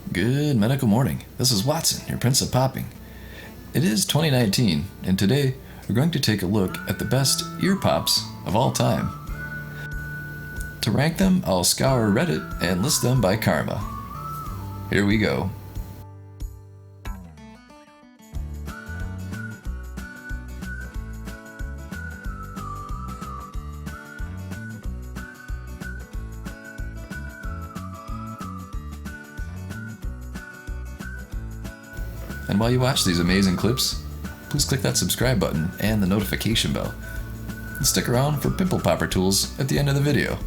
Good medical morning. This is Watson, your Prince of Popping. It is 2019, and today we're going to take a look at the best ear pops of all time. To rank them, I'll scour Reddit and list them by karma. Here we go. And while you watch these amazing clips, please click that subscribe button and the notification bell. And stick around for pimple popper tools at the end of the video.